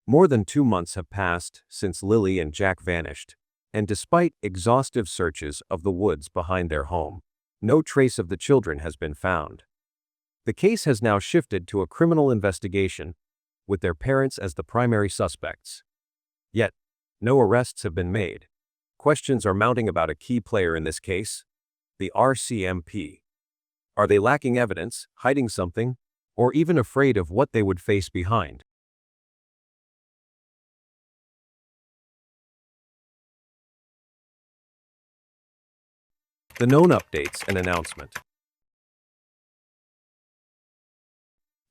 More than 2 months have passed since Lilly and Jack vanished, and despite exhaustive searches of the woods behind their home, no trace of the children has been found. The case has now shifted to a criminal investigation, with their parents as the primary suspects. Yet, no arrests have been made. Questions are mounting about a key player in this case, the RCMP. Are they lacking evidence, hiding something, or even afraid of what they would face behind? The known updates and announcement.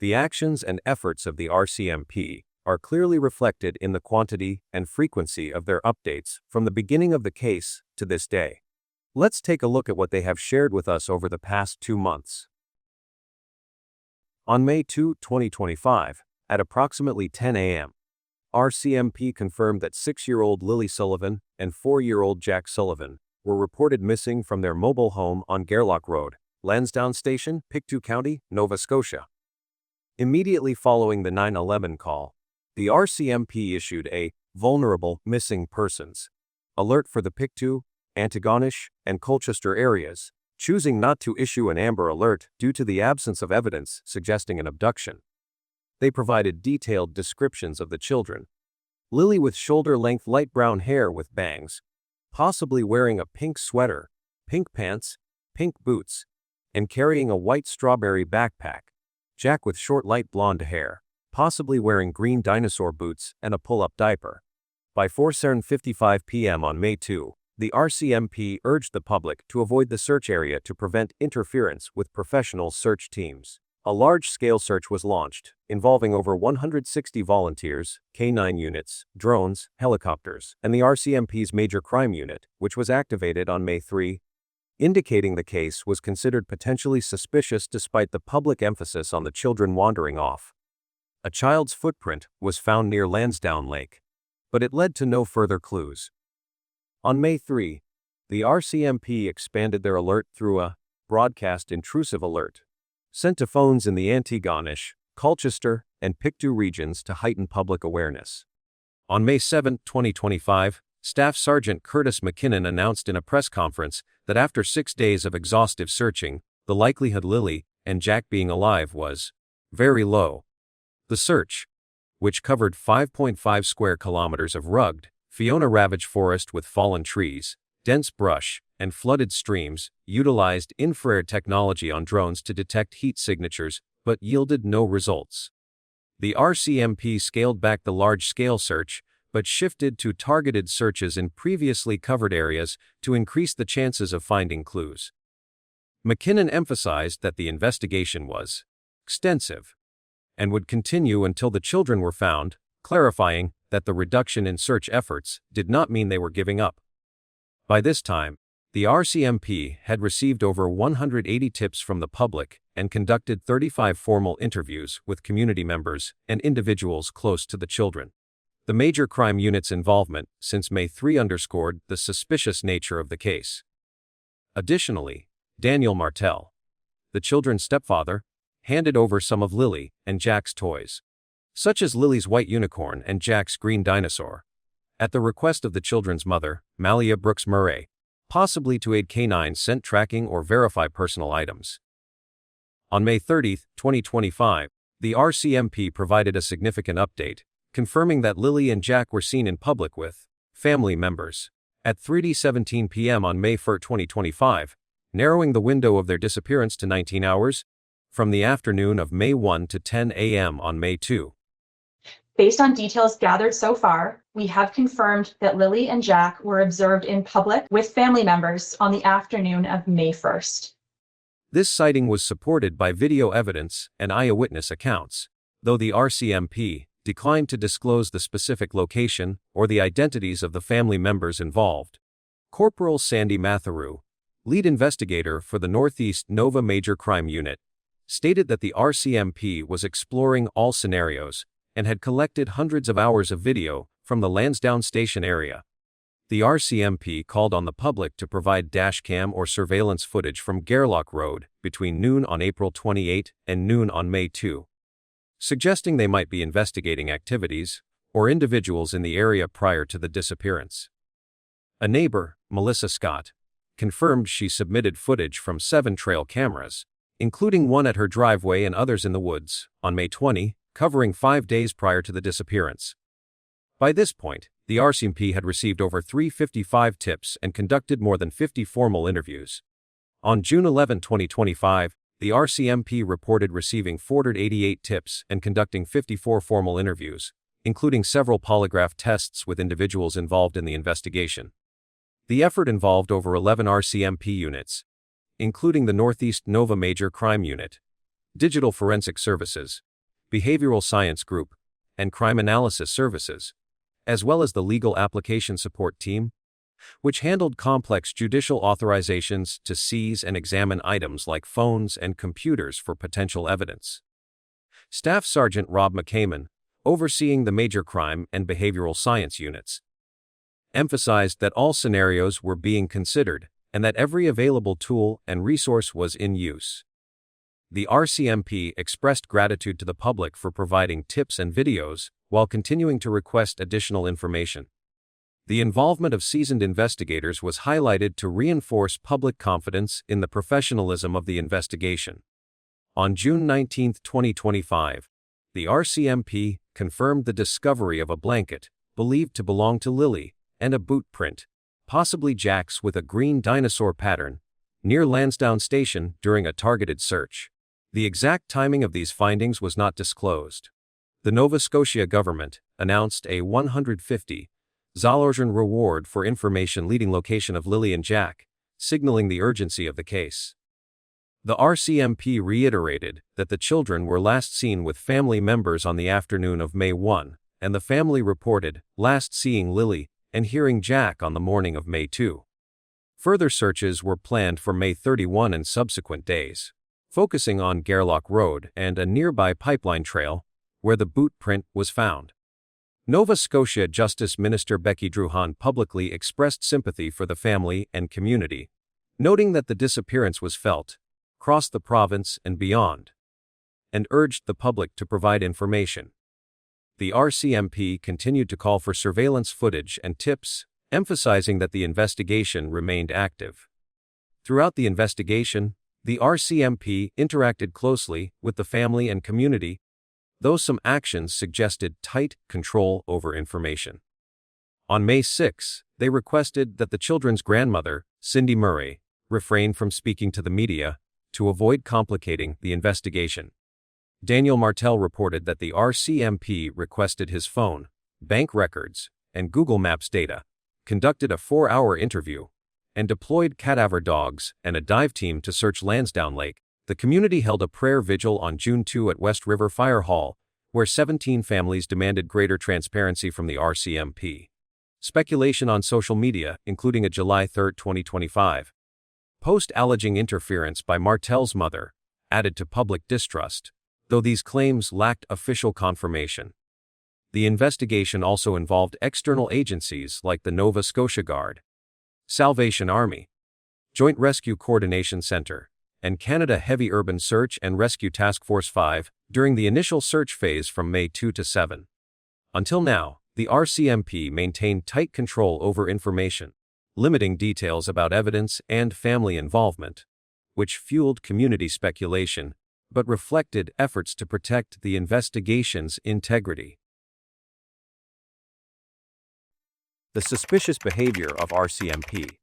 The actions and efforts of the RCMP are clearly reflected in the quantity and frequency of their updates from the beginning of the case to this day. Let's take a look at what they have shared with us over the past 2 months. On May 2, 2025, at approximately 10 a.m., RCMP confirmed that 6-year-old Lilly Sullivan and 4-year-old Jack Sullivan were reported missing from their mobile home on Gairloch Road, Lansdowne Station, Pictou County, Nova Scotia. Immediately following the 911 call, the RCMP issued a vulnerable missing persons alert for the Pictou, Antigonish, and Colchester areas, choosing not to issue an Amber Alert due to the absence of evidence suggesting an abduction. They provided detailed descriptions of the children. Lilly with shoulder-length light brown hair with bangs, possibly wearing a pink sweater, pink pants, pink boots, and carrying a white strawberry backpack. Jack with short light blonde hair, possibly wearing green dinosaur boots and a pull-up diaper. By 4:55 p.m. on May 2, the RCMP urged the public to avoid the search area to prevent interference with professional search teams. A large-scale search was launched, involving over 160 volunteers, K9 units, drones, helicopters, and the RCMP's Major Crime Unit, which was activated on May 3, indicating the case was considered potentially suspicious despite the public emphasis on the children wandering off. A child's footprint was found near Lansdowne Lake, but it led to no further clues. On May 3, the RCMP expanded their alert through a broadcast intrusive alert, sent to phones in the Antigonish, Colchester, and Pictou regions to heighten public awareness. On May 7, 2025, Staff Sergeant Curtis McKinnon announced in a press conference that after 6 days of exhaustive searching, the likelihood Lilly and Jack being alive was very low. The search, which covered 5.5 square kilometers of rugged, Fiona-ravaged forest with fallen trees, dense brush, and flooded streams, utilized infrared technology on drones to detect heat signatures, but yielded no results. The RCMP scaled back the large-scale search, but shifted to targeted searches in previously covered areas to increase the chances of finding clues. McKinnon emphasized that the investigation was extensive and would continue until the children were found, clarifying that the reduction in search efforts did not mean they were giving up. By this time, the RCMP had received over 180 tips from the public and conducted 35 formal interviews with community members and individuals close to the children. The Major Crime Unit's involvement since May 3 underscored the suspicious nature of the case. Additionally, Daniel Martell, the children's stepfather, handed over some of Lilly and Jack's toys, such as Lily's white unicorn and Jack's green dinosaur, at the request of the children's mother, Malehya Brooks Murray, possibly to aid K9 scent tracking or verify personal items. On May 30, 2025, the RCMP provided a significant update, confirming that Lilly and Jack were seen in public with family members at 3:17 p.m. on May 1, 2025, narrowing the window of their disappearance to 19 hours, from the afternoon of May 1 to 10 a.m. on May 2. Based on details gathered so far, we have confirmed that Lilly and Jack were observed in public with family members on the afternoon of May 1st. This sighting was supported by video evidence and eyewitness accounts, though the RCMP declined to disclose the specific location or the identities of the family members involved. Corporal Sandy Matheru, lead investigator for the Northeast Nova Major Crime Unit, stated that the RCMP was exploring all scenarios and had collected hundreds of hours of video from the Lansdowne Station area. The RCMP called on the public to provide dashcam or surveillance footage from Gairloch Road between noon on April 28 and noon on May 2, suggesting they might be investigating activities or individuals in the area prior to the disappearance. A neighbor, Melissa Scott, confirmed she submitted footage from 7 trail cameras, including one at her driveway and others in the woods, on May 20, covering 5 days prior to the disappearance. By this point, the RCMP had received over 355 tips and conducted more than 50 formal interviews. On June 11, 2025, the RCMP reported receiving 488 tips and conducting 54 formal interviews, including several polygraph tests with individuals involved in the investigation. The effort involved over 11 RCMP units, including the Northeast Nova Major Crime Unit, Digital Forensic Services, Behavioral Science Group, and Crime Analysis Services, as well as the Legal Application Support Team, which handled complex judicial authorizations to seize and examine items like phones and computers for potential evidence. Staff Sergeant Rob McCammon, overseeing the Major Crime and Behavioral Science units, emphasized that all scenarios were being considered and that every available tool and resource was in use. The RCMP expressed gratitude to the public for providing tips and videos while continuing to request additional information. The involvement of seasoned investigators was highlighted to reinforce public confidence in the professionalism of the investigation. On June 19, 2025, the RCMP confirmed the discovery of a blanket, believed to belong to Lilly, and a boot print, possibly Jack's with a green dinosaur pattern, near Lansdowne Station during a targeted search. The exact timing of these findings was not disclosed. The Nova Scotia government announced a $150 reward for information leading location of Lilly and Jack, signaling the urgency of the case. The RCMP reiterated that the children were last seen with family members on the afternoon of May 1, and the family reported last seeing Lilly and hearing Jack on the morning of May 2. Further searches were planned for May 31 and subsequent days, focusing on Gairloch Road and a nearby pipeline trail, where the boot print was found. Nova Scotia Justice Minister Becky Drouhan publicly expressed sympathy for the family and community, noting that the disappearance was felt across the province and beyond, and urged the public to provide information. The RCMP continued to call for surveillance footage and tips, emphasizing that the investigation remained active. Throughout the investigation, the RCMP interacted closely with the family and community, though some actions suggested tight control over information. On May 6, they requested that the children's grandmother, Cindy Murray, refrain from speaking to the media to avoid complicating the investigation. Daniel Martell reported that the RCMP requested his phone, bank records, and Google Maps data, conducted a 4-hour interview, and deployed cadaver dogs and a dive team to search Lansdowne Lake. The community held a prayer vigil on June 2 at West River Fire Hall, where 17 families demanded greater transparency from the RCMP. Speculation on social media, including a July 3, 2025, post alleging interference by Martell's mother, added to public distrust, though these claims lacked official confirmation. The investigation also involved external agencies like the Nova Scotia Guard, Salvation Army, Joint Rescue Coordination Centre, and Canada Heavy Urban Search and Rescue Task Force 5 during the initial search phase from May 2 to 7. Until now, the RCMP maintained tight control over information, limiting details about evidence and family involvement, which fueled community speculation, but reflected efforts to protect the investigation's integrity. The suspicious behavior of RCMP.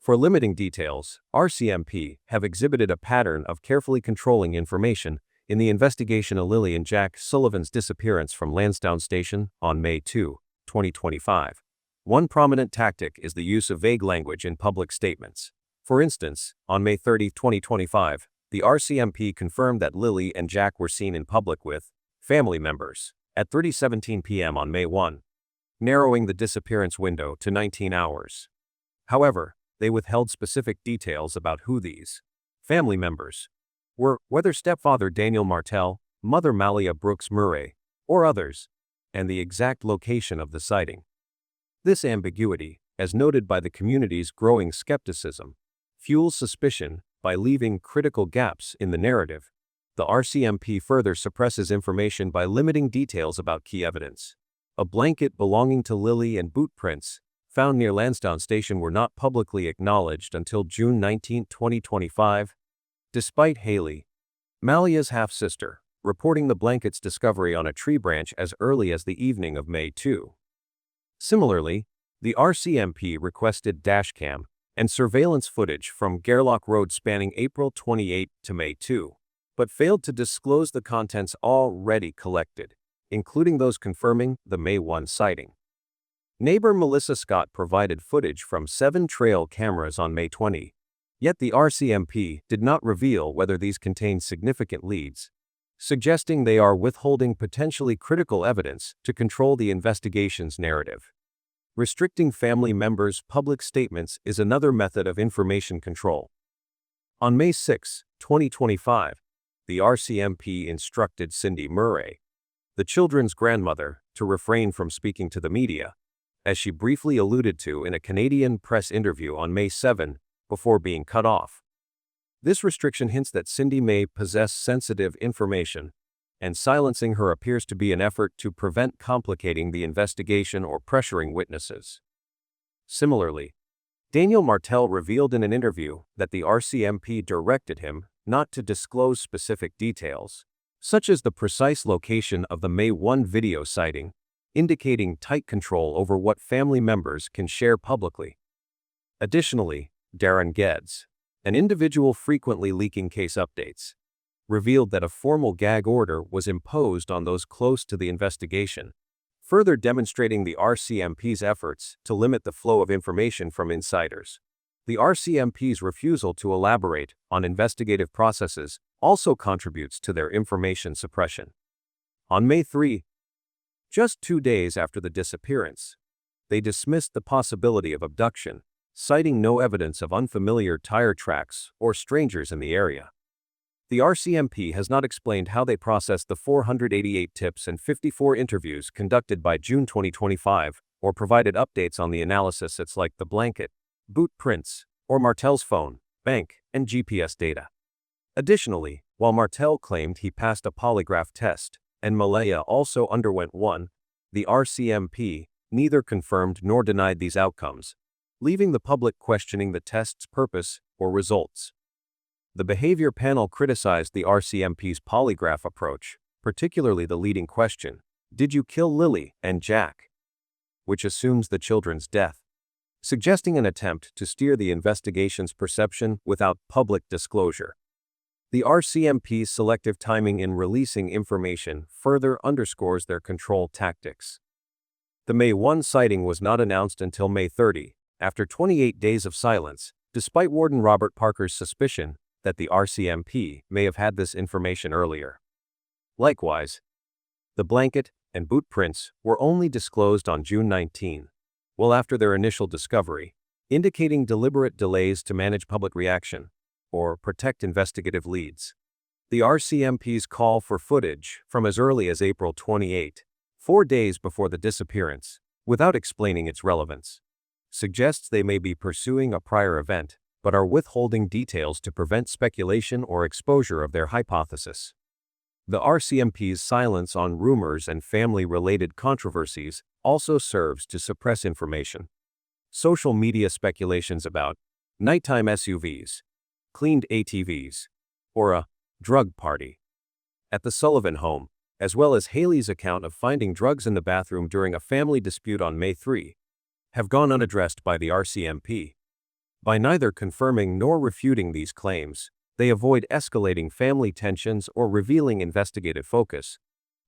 For limiting details, RCMP have exhibited a pattern of carefully controlling information in the investigation of Lilly and Jack Sullivan's disappearance from Lansdowne Station on May 2, 2025. One prominent tactic is the use of vague language in public statements. For instance, on May 30, 2025, the RCMP confirmed that Lilly and Jack were seen in public with family members at 3:17 p.m. on May 1, narrowing the disappearance window to 19 hours. However, they withheld specific details about who these family members were, whether stepfather Daniel Martell, mother Malehya Brooks Murray, or others, and the exact location of the sighting. This ambiguity, as noted by the community's growing skepticism, fuels suspicion by leaving critical gaps in the narrative. the RCMP further suppresses information by limiting details about key evidence. A blanket belonging to Lilly and boot prints found near Lansdowne Station were not publicly acknowledged until June 19, 2025, despite Haley, Malehya's half-sister, reporting the blanket's discovery on a tree branch as early as the evening of May 2. Similarly, the RCMP requested dashcam and surveillance footage from Gairloch Road spanning April 28 to May 2, but failed to disclose the contents already collected, including those confirming the May 1 sighting. Neighbor Melissa Scott provided footage from 7 trail cameras on May 20, yet the RCMP did not reveal whether these contained significant leads, suggesting they are withholding potentially critical evidence to control the investigation's narrative. Restricting family members' public statements is another method of information control. On May 6, 2025, the RCMP instructed Cindy Murray, the children's grandmother, to refrain from speaking to the media, as she briefly alluded to in a Canadian press interview on May 7, before being cut off. This restriction hints that Cindy may possess sensitive information, and silencing her appears to be an effort to prevent complicating the investigation or pressuring witnesses. Similarly, Daniel Martell revealed in an interview that the RCMP directed him not to disclose specific details, such as the precise location of the May 1 video sighting, indicating tight control over what family members can share publicly. Additionally, Darren Geddes, an individual frequently leaking case updates, revealed that a formal gag order was imposed on those close to the investigation, further demonstrating the RCMP's efforts to limit the flow of information from insiders. The RCMP's refusal to elaborate on investigative processes also contributes to their information suppression. On May 3, just 2 days after the disappearance, they dismissed the possibility of abduction, citing no evidence of unfamiliar tire tracks or strangers in the area. The RCMP has not explained how they processed the 488 tips and 54 interviews conducted by June 2025, or provided updates on the analysis it's like the blanket, boot prints, or Martell's phone, bank, and GPS data. Additionally, while Martell claimed he passed a polygraph test, and Malehya also underwent one, the RCMP neither confirmed nor denied these outcomes, leaving the public questioning the test's purpose or results. The behavior panel criticized the RCMP's polygraph approach, particularly the leading question, "Did you kill Lilly and Jack?" which assumes the children's death, suggesting an attempt to steer the investigation's perception without public disclosure. The RCMP's selective timing in releasing information further underscores their control tactics. The May 1 sighting was not announced until May 30, after 28 days of silence, despite Warden Robert Parker's suspicion that the RCMP may have had this information earlier. Likewise, the blanket and boot prints were only disclosed on June 19, well after their initial discovery, indicating deliberate delays to manage public reaction or protect investigative leads. The RCMP's call for footage from as early as April 28, 4 days before the disappearance, without explaining its relevance, suggests they may be pursuing a prior event, but are withholding details to prevent speculation or exposure of their hypothesis. The RCMP's silence on rumors and family-related controversies also serves to suppress information. Social media speculations about nighttime SUVs, cleaned ATVs, or a drug party at the Sullivan home, as well as Haley's account of finding drugs in the bathroom during a family dispute on May 3, have gone unaddressed by the RCMP. By neither confirming nor refuting these claims, they avoid escalating family tensions or revealing investigative focus,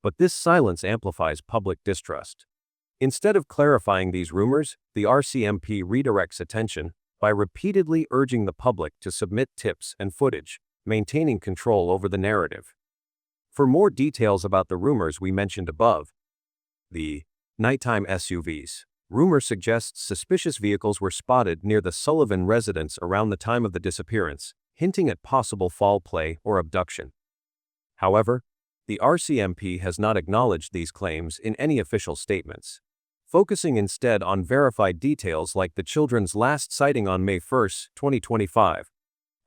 but this silence amplifies public distrust. Instead of clarifying these rumors, the RCMP redirects attention by repeatedly urging the public to submit tips and footage, maintaining control over the narrative. For more details about the rumors we mentioned above, the nighttime SUVs rumor suggests suspicious vehicles were spotted near the Sullivan residence around the time of the disappearance, hinting at possible foul play or abduction. However, the RCMP has not acknowledged these claims in any official statements, focusing instead on verified details like the children's last sighting on May 1, 2025,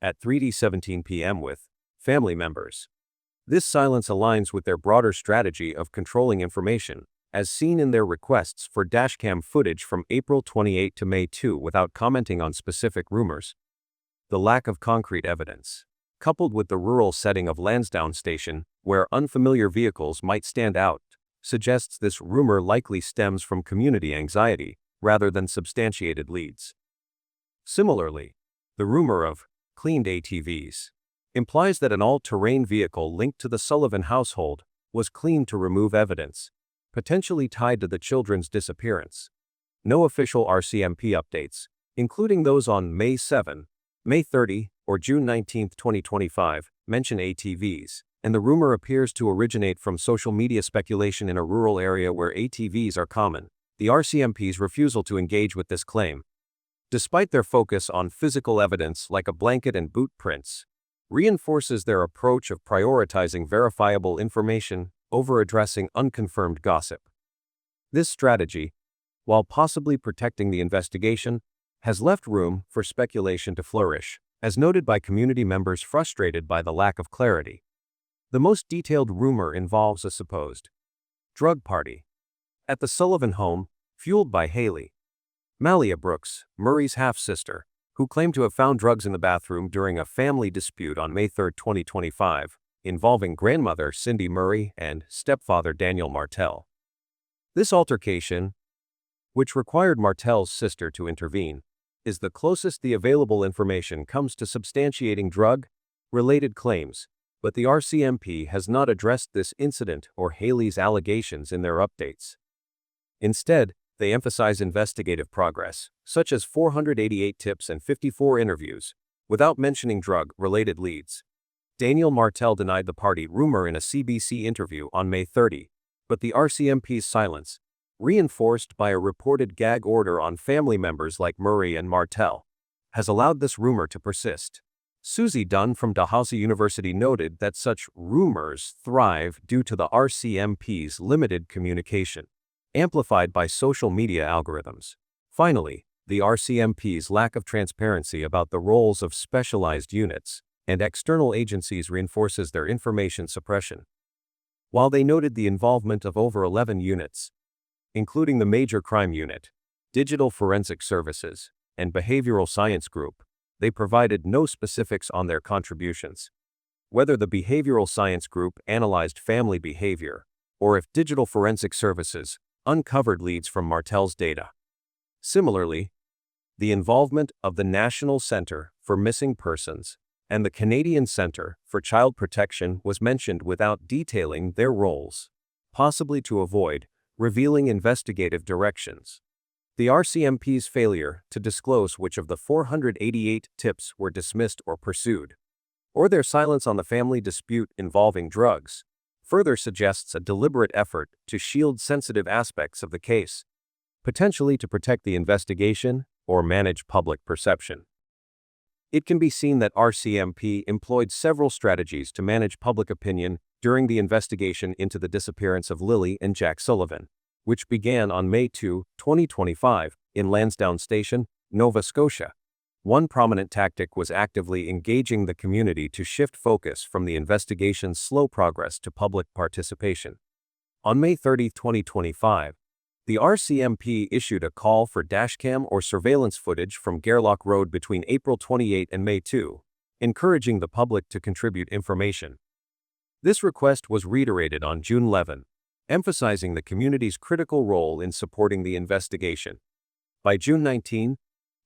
at 3:17 p.m. with family members. This silence aligns with their broader strategy of controlling information, as seen in their requests for dashcam footage from April 28 to May 2 without commenting on specific rumors. The lack of concrete evidence, coupled with the rural setting of Lansdowne Station, where unfamiliar vehicles might stand out, suggests this rumor likely stems from community anxiety rather than substantiated leads. Similarly, the rumor of cleaned ATVs implies that an all-terrain vehicle linked to the Sullivan household was cleaned to remove evidence, potentially tied to the children's disappearance. No official RCMP updates, including those on May 7, May 30, or June 19, 2025, mention ATVs, and the rumor appears to originate from social media speculation in a rural area where ATVs are common. The RCMP's refusal to engage with this claim, despite their focus on physical evidence like a blanket and boot prints, reinforces their approach of prioritizing verifiable information over addressing unconfirmed gossip. This strategy, while possibly protecting the investigation, has left room for speculation to flourish, as noted by community members frustrated by the lack of clarity. The most detailed rumor involves a supposed drug party at the Sullivan home, fueled by Haley, Malehya Brooks, Murray's half-sister, who claimed to have found drugs in the bathroom during a family dispute on May 3, 2025, involving grandmother Cindy Murray and stepfather Daniel Martell. This altercation, which required Martell's sister to intervene, is the closest the available information comes to substantiating drug-related claims, but the RCMP has not addressed this incident or Haley's allegations in their updates. Instead, they emphasize investigative progress, such as 488 tips and 54 interviews, without mentioning drug-related leads. Daniel Martell denied the party rumor in a CBC interview on May 30, but the RCMP's silence, reinforced by a reported gag order on family members like Murray and Martell, has allowed this rumor to persist. Susie Dunn from Dalhousie University noted that such rumors thrive due to the RCMP's limited communication, amplified by social media algorithms. Finally, the RCMP's lack of transparency about the roles of specialized units and external agencies reinforces their information suppression. While they noted the involvement of over 11 units, including the Major Crime Unit, Digital Forensic Services, and Behavioral Science Group, they provided no specifics on their contributions. Whether the Behavioral Science Group analyzed family behavior, or if Digital Forensic Services uncovered leads from Martell's data. Similarly, the involvement of the National Center for Missing Persons and the Canadian Center for Child Protection was mentioned without detailing their roles, possibly to avoid revealing investigative directions. The RCMP's failure to disclose which of the 488 tips were dismissed or pursued, or their silence on the family dispute involving drugs, further suggests a deliberate effort to shield sensitive aspects of the case, potentially to protect the investigation or manage public perception. It can be seen that RCMP employed several strategies to manage public opinion during the investigation into the disappearance of Lilly and Jack Sullivan, which began on May 2, 2025, in Lansdowne Station, Nova Scotia. One prominent tactic was actively engaging the community to shift focus from the investigation's slow progress to public participation. On May 30, 2025, the RCMP issued a call for dashcam or surveillance footage from Gairloch Road between April 28 and May 2, encouraging the public to contribute information. This request was reiterated on June 11, emphasizing the community's critical role in supporting the investigation. By June 19,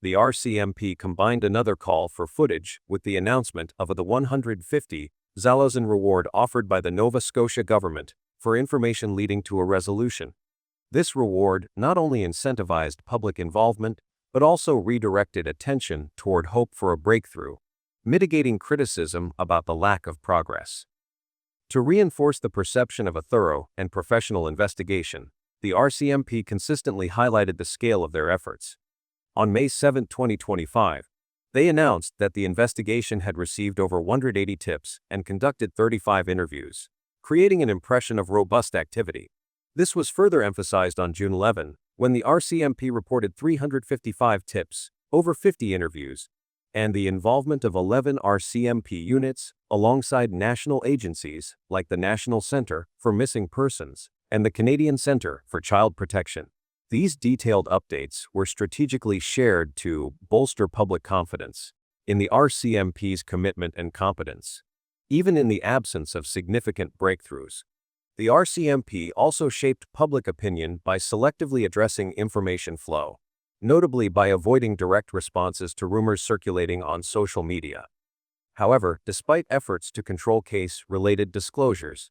the RCMP combined another call for footage with the announcement of the $150,000 reward offered by the Nova Scotia government for information leading to a resolution. This reward not only incentivized public involvement, but also redirected attention toward hope for a breakthrough, mitigating criticism about the lack of progress. To reinforce the perception of a thorough and professional investigation, the RCMP consistently highlighted the scale of their efforts. On May 7, 2025, they announced that the investigation had received over 180 tips and conducted 35 interviews, creating an impression of robust activity. This was further emphasized on June 11, when the RCMP reported 355 tips, over 50 interviews, and the involvement of 11 RCMP units alongside national agencies like the National Center for Missing Persons and the Canadian Center for Child Protection. These detailed updates were strategically shared to bolster public confidence in the RCMP's commitment and competence, even in the absence of significant breakthroughs. The RCMP also shaped public opinion by selectively addressing information flow, notably by avoiding direct responses to rumors circulating on social media. However, despite efforts to control case-related disclosures,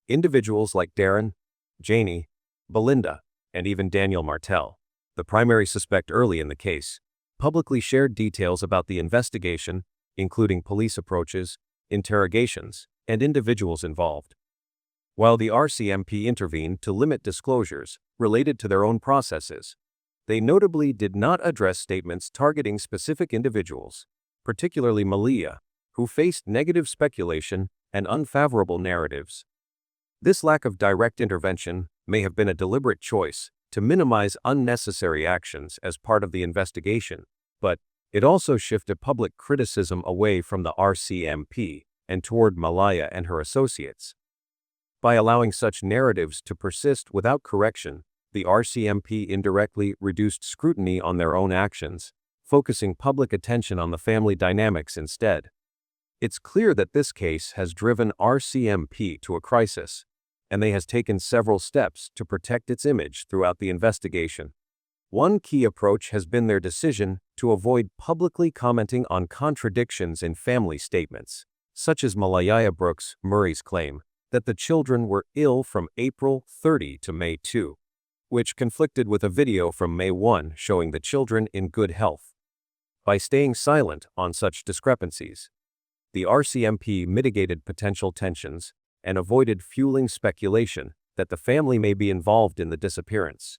individuals like Darren, Janie, Belinda, and even Daniel Martell, the primary suspect early in the case, publicly shared details about the investigation, including police approaches, interrogations, and individuals involved. While the RCMP intervened to limit disclosures related to their own processes, they notably did not address statements targeting specific individuals, particularly Malehya, who faced negative speculation and unfavorable narratives. This lack of direct intervention may have been a deliberate choice to minimize unnecessary actions as part of the investigation, but it also shifted public criticism away from the RCMP and toward Malehya and her associates. By allowing such narratives to persist without correction, the RCMP indirectly reduced scrutiny on their own actions, focusing public attention on the family dynamics instead. It's clear that this case has driven RCMP to a crisis, and they has taken several steps to protect its image throughout the investigation. One key approach has been their decision to avoid publicly commenting on contradictions in family statements, such as Malehya Brooks Murray's claim that the children were ill from April 30 to May 2, which conflicted with a video from May 1 showing the children in good health. By staying silent on such discrepancies, the RCMP mitigated potential tensions and avoided fueling speculation that the family may be involved in the disappearance.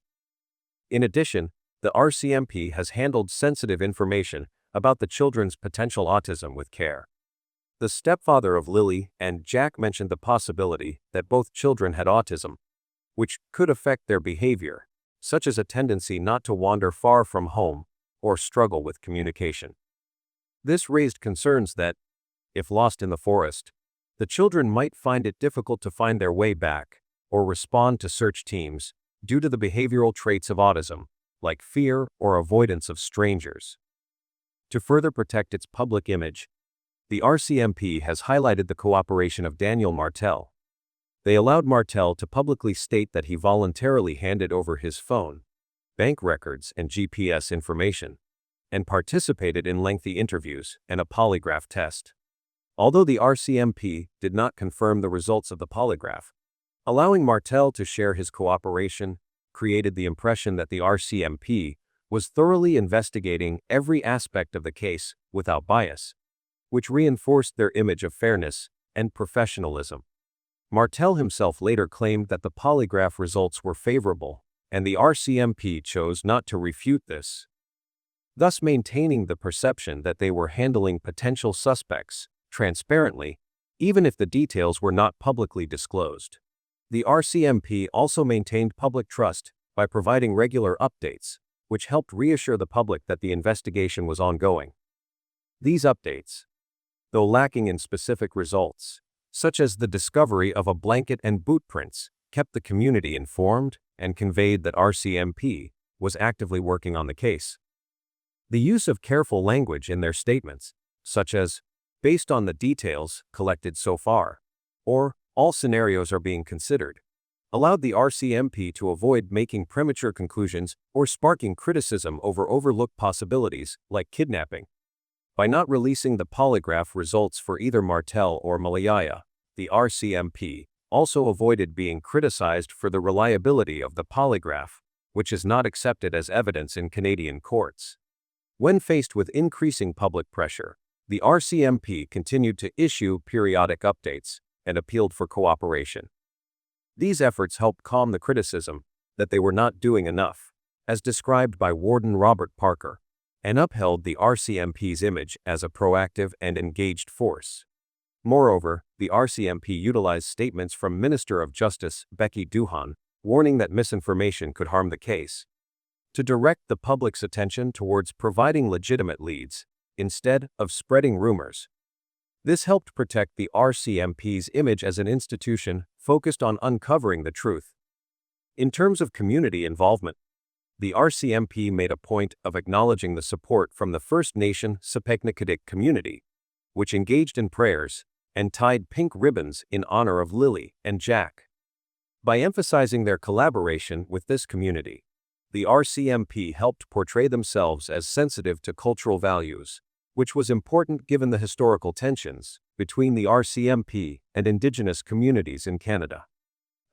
In addition, the RCMP has handled sensitive information about the children's potential autism with care. The stepfather of Lilly and Jack mentioned the possibility that both children had autism, which could affect their behavior, such as a tendency not to wander far from home or struggle with communication. This raised concerns that, if lost in the forest, the children might find it difficult to find their way back or respond to search teams due to the behavioral traits of autism, like fear or avoidance of strangers. To further protect its public image, the RCMP has highlighted the cooperation of Daniel Martell. They allowed Martell to publicly state that he voluntarily handed over his phone, bank records, and GPS information, and participated in lengthy interviews and a polygraph test. Although the RCMP did not confirm the results of the polygraph, allowing Martell to share his cooperation created the impression that the RCMP was thoroughly investigating every aspect of the case without bias, which reinforced their image of fairness and professionalism. Martell himself later claimed that the polygraph results were favorable, and the RCMP chose not to refute this, thus maintaining the perception that they were handling potential suspects transparently, even if the details were not publicly disclosed. The RCMP also maintained public trust by providing regular updates, which helped reassure the public that the investigation was ongoing. These updates, though lacking in specific results, such as the discovery of a blanket and boot prints, kept the community informed and conveyed that RCMP was actively working on the case. The use of careful language in their statements, such as, based on the details collected so far, or all scenarios are being considered, allowed the RCMP to avoid making premature conclusions or sparking criticism over overlooked possibilities like kidnapping. By not releasing the polygraph results for either Martell or Malehya, the RCMP also avoided being criticized for the reliability of the polygraph, which is not accepted as evidence in Canadian courts. When faced with increasing public pressure, the RCMP continued to issue periodic updates and appealed for cooperation. These efforts helped calm the criticism that they were not doing enough, as described by Warden Robert Parker, and upheld the RCMP's image as a proactive and engaged force. Moreover, the RCMP utilized statements from Minister of Justice Becky Duhan, warning that misinformation could harm the case. To direct the public's attention towards providing legitimate leads, instead of spreading rumors. This helped protect the RCMP's image as an institution focused on uncovering the truth. In terms of community involvement, the RCMP made a point of acknowledging the support from the First Nation Sepeknikadik community, which engaged in prayers and tied pink ribbons in honor of Lilly and Jack. By emphasizing their collaboration with this community, the RCMP helped portray themselves as sensitive to cultural values, which was important given the historical tensions between the RCMP and Indigenous communities in Canada.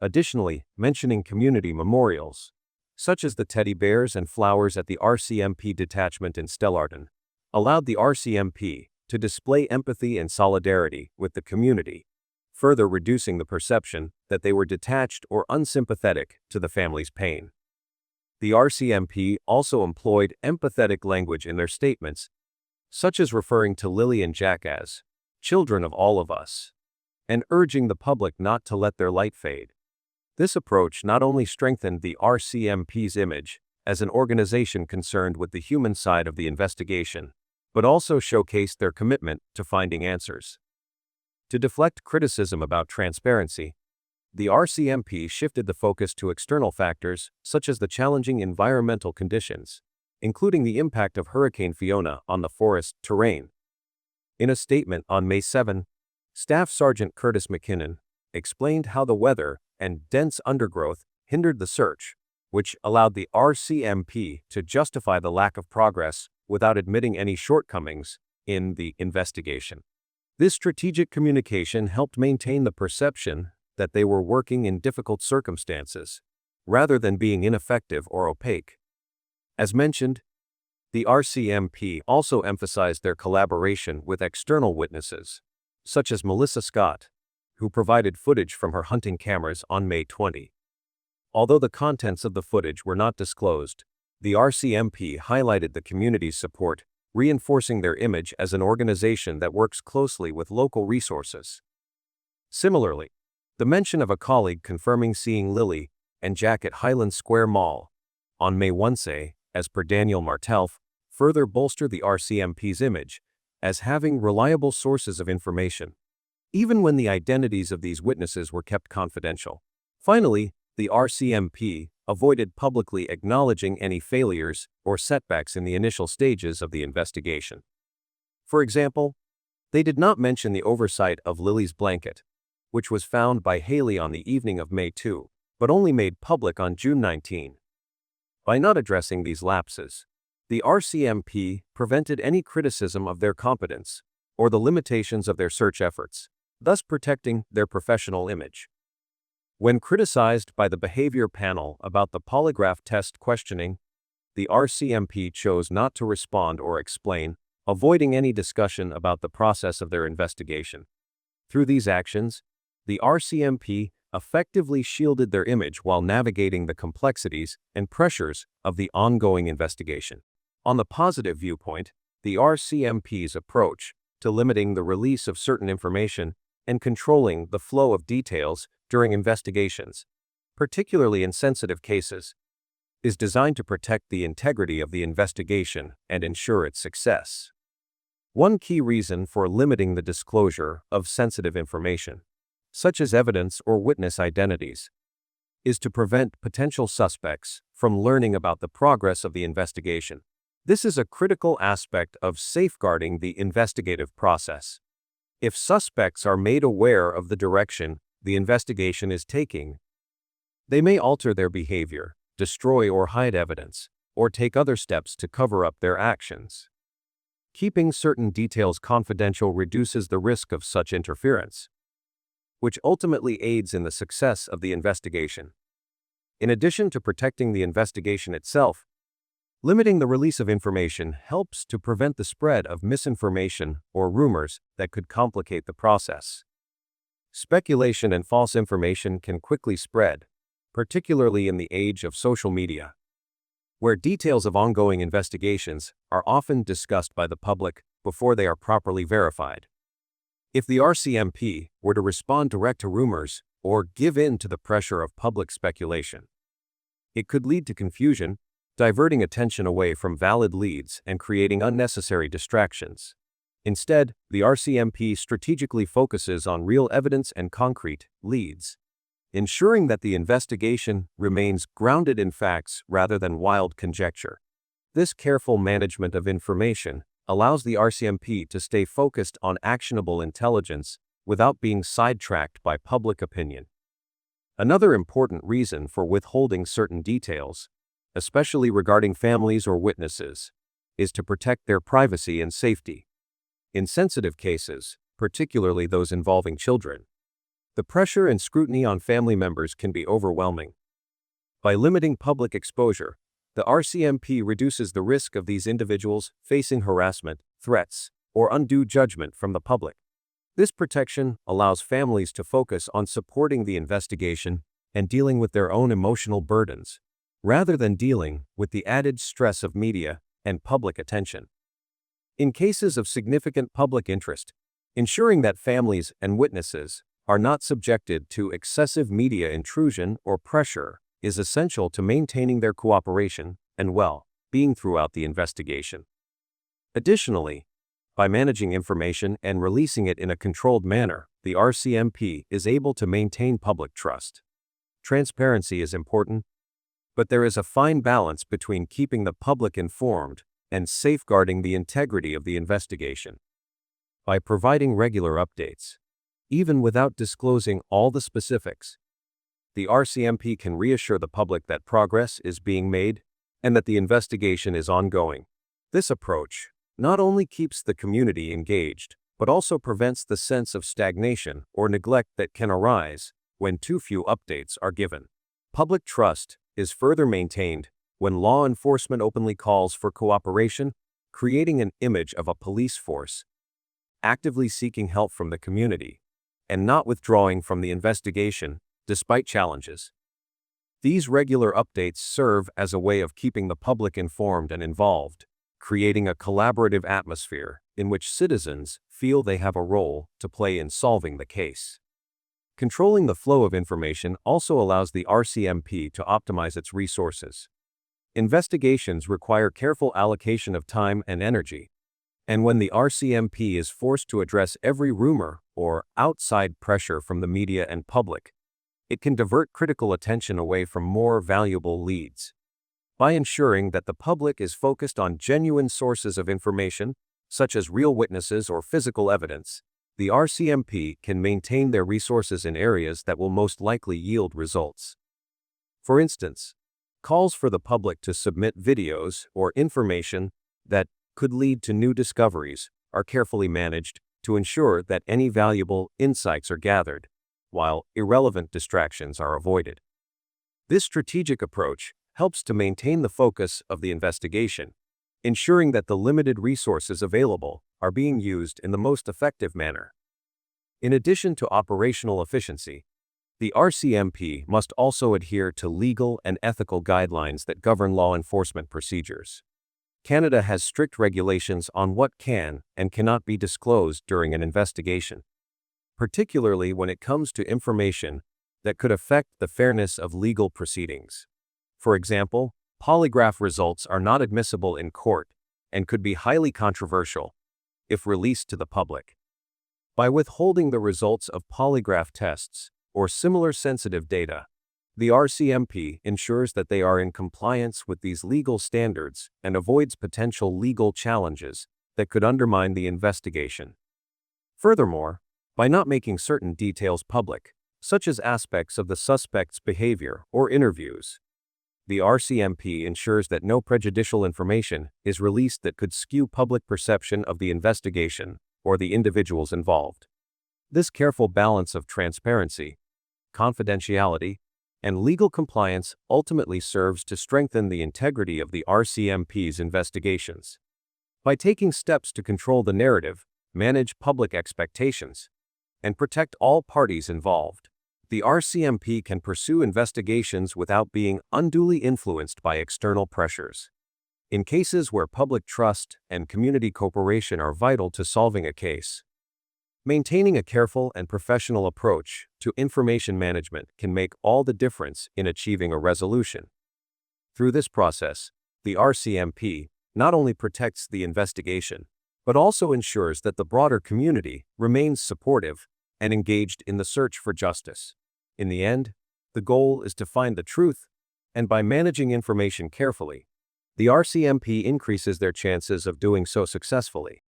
Additionally, mentioning community memorials, such as the teddy bears and flowers at the RCMP detachment in Stellarton, allowed the RCMP to display empathy and solidarity with the community, further reducing the perception that they were detached or unsympathetic to the family's pain. The RCMP also employed empathetic language in their statements, such as referring to Lilly and Jack as children of all of us, and urging the public not to let their light fade. This approach not only strengthened the RCMP's image as an organization concerned with the human side of the investigation, but also showcased their commitment to finding answers. To deflect criticism about transparency, the RCMP shifted the focus to external factors such as the challenging environmental conditions, including the impact of Hurricane Fiona on the forest terrain. In a statement on May 7, Staff Sergeant Curtis McKinnon explained how the weather and dense undergrowth hindered the search, which allowed the RCMP to justify the lack of progress without admitting any shortcomings in the investigation. This strategic communication helped maintain the perception that they were working in difficult circumstances, rather than being ineffective or opaque. As mentioned, the RCMP also emphasized their collaboration with external witnesses, such as Melissa Scott, who provided footage from her hunting cameras on May 20. Although the contents of the footage were not disclosed, the RCMP highlighted the community's support, reinforcing their image as an organization that works closely with local resources. Similarly, the mention of a colleague confirming seeing Lilly and Jack at Highland Square Mall on May 1, as per Daniel Martell, further bolstered the RCMP's image as having reliable sources of information, even when the identities of these witnesses were kept confidential. Finally, the RCMP avoided publicly acknowledging any failures or setbacks in the initial stages of the investigation. For example, they did not mention the oversight of Lilly's blanket, which was found by Haley on the evening of May 2, but only made public on June 19. By not addressing these lapses, the RCMP prevented any criticism of their competence or the limitations of their search efforts, thus protecting their professional image. When criticized by the behavior panel about the polygraph test questioning, the RCMP chose not to respond or explain, avoiding any discussion about the process of their investigation. Through these actions, the RCMP effectively shielded their image while navigating the complexities and pressures of the ongoing investigation. On the positive viewpoint, the RCMP's approach to limiting the release of certain information and controlling the flow of details during investigations, particularly in sensitive cases, is designed to protect the integrity of the investigation and ensure its success. One key reason for limiting the disclosure of sensitive information, such as evidence or witness identities, is to prevent potential suspects from learning about the progress of the investigation. This is a critical aspect of safeguarding the investigative process. If suspects are made aware of the direction the investigation is taking, they may alter their behavior, destroy or hide evidence, or take other steps to cover up their actions. Keeping certain details confidential reduces the risk of such interference, which ultimately aids in the success of the investigation. In addition to protecting the investigation itself, limiting the release of information helps to prevent the spread of misinformation or rumors that could complicate the process. Speculation and false information can quickly spread, particularly in the age of social media, where details of ongoing investigations are often discussed by the public before they are properly verified. If the RCMP were to respond direct to rumors or give in to the pressure of public speculation, it could lead to confusion, diverting attention away from valid leads and creating unnecessary distractions. Instead, the RCMP strategically focuses on real evidence and concrete leads, ensuring that the investigation remains grounded in facts rather than wild conjecture. This careful management of information allows the RCMP to stay focused on actionable intelligence without being sidetracked by public opinion. Another important reason for withholding certain details, especially regarding families or witnesses, is to protect their privacy and safety. In sensitive cases, particularly those involving children, the pressure and scrutiny on family members can be overwhelming. By limiting public exposure, the RCMP reduces the risk of these individuals facing harassment, threats, or undue judgment from the public. This protection allows families to focus on supporting the investigation and dealing with their own emotional burdens, rather than dealing with the added stress of media and public attention. In cases of significant public interest, ensuring that families and witnesses are not subjected to excessive media intrusion or pressure is essential to maintaining their cooperation and well-being throughout the investigation. Additionally, by managing information and releasing it in a controlled manner, the RCMP is able to maintain public trust. Transparency is important, but there is a fine balance between keeping the public informed and safeguarding the integrity of the investigation. By providing regular updates, even without disclosing all the specifics, the RCMP can reassure the public that progress is being made and that the investigation is ongoing. This approach not only keeps the community engaged, but also prevents the sense of stagnation or neglect that can arise when too few updates are given. Public trust is further maintained when law enforcement openly calls for cooperation, creating an image of a police force actively seeking help from the community and not withdrawing from the investigation despite challenges. These regular updates serve as a way of keeping the public informed and involved, creating a collaborative atmosphere in which citizens feel they have a role to play in solving the case. Controlling the flow of information also allows the RCMP to optimize its resources. Investigations require careful allocation of time and energy, and when the RCMP is forced to address every rumor or outside pressure from the media and public, it can divert critical attention away from more valuable leads. By ensuring that the public is focused on genuine sources of information, such as real witnesses or physical evidence, the RCMP can maintain their resources in areas that will most likely yield results. For instance, calls for the public to submit videos or information that could lead to new discoveries are carefully managed to ensure that any valuable insights are gathered, while irrelevant distractions are avoided. This strategic approach helps to maintain the focus of the investigation, ensuring that the limited resources available are being used in the most effective manner. In addition to operational efficiency, the RCMP must also adhere to legal and ethical guidelines that govern law enforcement procedures. Canada has strict regulations on what can and cannot be disclosed during an investigation, particularly when it comes to information that could affect the fairness of legal proceedings. For example, polygraph results are not admissible in court and could be highly controversial if released to the public. By withholding the results of polygraph tests or similar sensitive data, the RCMP ensures that they are in compliance with these legal standards and avoids potential legal challenges that could undermine the investigation. Furthermore, by not making certain details public, such as aspects of the suspect's behavior or interviews, the RCMP ensures that no prejudicial information is released that could skew public perception of the investigation or the individuals involved. This careful balance of transparency, confidentiality, and legal compliance ultimately serves to strengthen the integrity of the RCMP's investigations. By taking steps to control the narrative, manage public expectations, and protect all parties involved, the RCMP can pursue investigations without being unduly influenced by external pressures. In cases where public trust and community cooperation are vital to solving a case, maintaining a careful and professional approach to information management can make all the difference in achieving a resolution. Through this process, the RCMP not only protects the investigation, but also ensures that the broader community remains supportive and engaged in the search for justice. In the end, the goal is to find the truth, and by managing information carefully, the RCMP increases their chances of doing so successfully.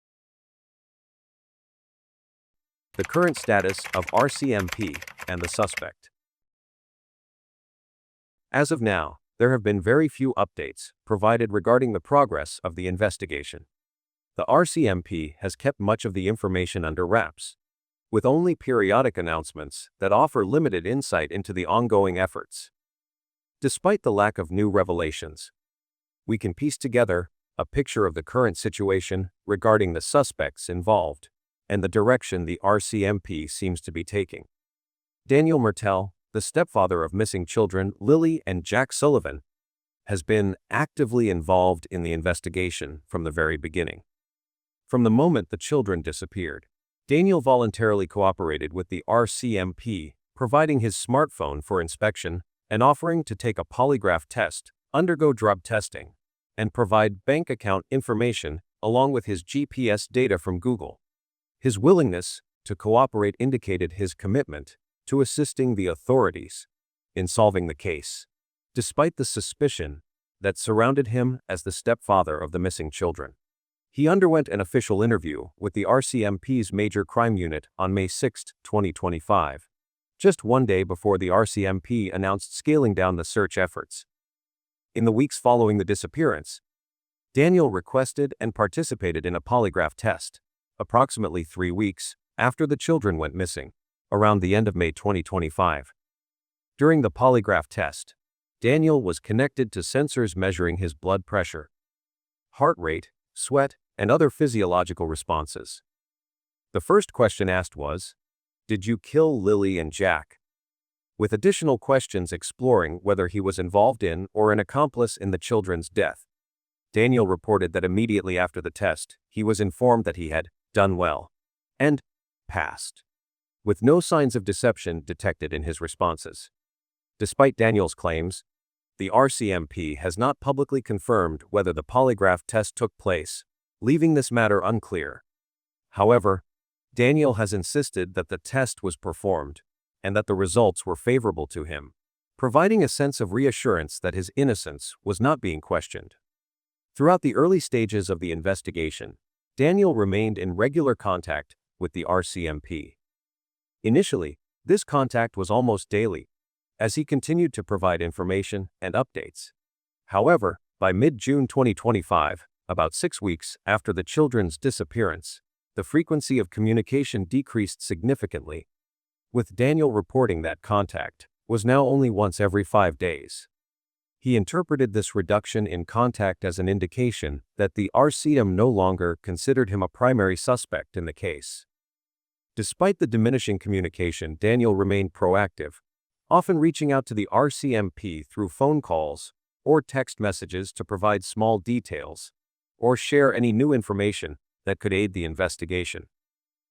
The current status of RCMP and the suspect. As of now, there have been very few updates provided regarding the progress of the investigation. The RCMP has kept much of the information under wraps, with only periodic announcements that offer limited insight into the ongoing efforts. Despite the lack of new revelations, we can piece together a picture of the current situation regarding the suspects involved and the direction the RCMP seems to be taking. Daniel Martell, the stepfather of missing children Lilly and Jack Sullivan, has been actively involved in the investigation from the very beginning. From the moment the children disappeared, Daniel voluntarily cooperated with the RCMP, providing his smartphone for inspection and offering to take a polygraph test, undergo drug testing, and provide bank account information along with his GPS data from Google. His willingness to cooperate indicated his commitment to assisting the authorities in solving the case, despite the suspicion that surrounded him as the stepfather of the missing children. He underwent an official interview with the RCMP's Major Crime Unit on May 6, 2025, just one day before the RCMP announced scaling down the search efforts. In the weeks following the disappearance, Daniel requested and participated in a polygraph test, approximately 3 weeks after the children went missing, around the end of May 2025. During the polygraph test, Daniel was connected to sensors measuring his blood pressure, heart rate, sweat, and other physiological responses. The first question asked was, "Did you kill Lilly and Jack?" with additional questions exploring whether he was involved in or an accomplice in the children's death. Daniel reported that immediately after the test, he was informed that he had done well and passed, with no signs of deception detected in his responses. Despite Daniel's claims, the RCMP has not publicly confirmed whether the polygraph test took place, leaving this matter unclear. However, Daniel has insisted that the test was performed and that the results were favorable to him, providing a sense of reassurance that his innocence was not being questioned. Throughout the early stages of the investigation, Daniel remained in regular contact with the RCMP. Initially, this contact was almost daily, as he continued to provide information and updates. However, by mid-June 2025, about 6 weeks after the children's disappearance, the frequency of communication decreased significantly, with Daniel reporting that contact was now only once every 5 days. He interpreted this reduction in contact as an indication that the RCM no longer considered him a primary suspect in the case. Despite the diminishing communication, Daniel remained proactive, often reaching out to the RCMP through phone calls or text messages to provide small details or share any new information that could aid the investigation.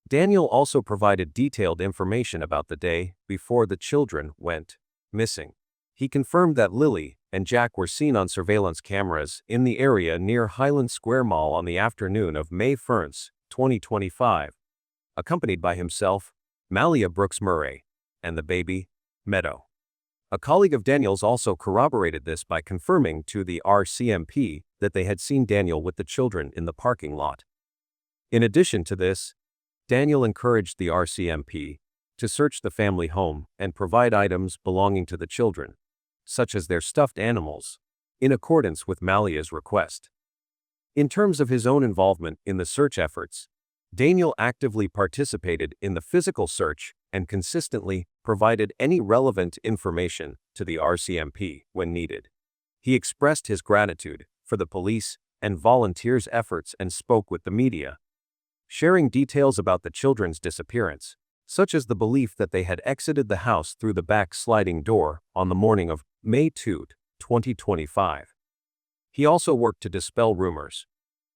Daniel also provided detailed information about the day before the children went missing. He confirmed that Lilly and Jack were seen on surveillance cameras in the area near Highland Square Mall on the afternoon of May 1, 2025, accompanied by himself, Malehya Brooks Murray, and the baby, Meadow. A colleague of Daniel's also corroborated this by confirming to the RCMP that they had seen Daniel with the children in the parking lot. In addition to this, Daniel encouraged the RCMP to search the family home and provide items belonging to the children, such as their stuffed animals, in accordance with Malehya's request. In terms of his own involvement in the search efforts, Daniel actively participated in the physical search and consistently provided any relevant information to the RCMP when needed. He expressed his gratitude for the police and volunteers' efforts and spoke with the media, sharing details about the children's disappearance, such as the belief that they had exited the house through the back sliding door on the morning of May 2, 2025. He also worked to dispel rumors,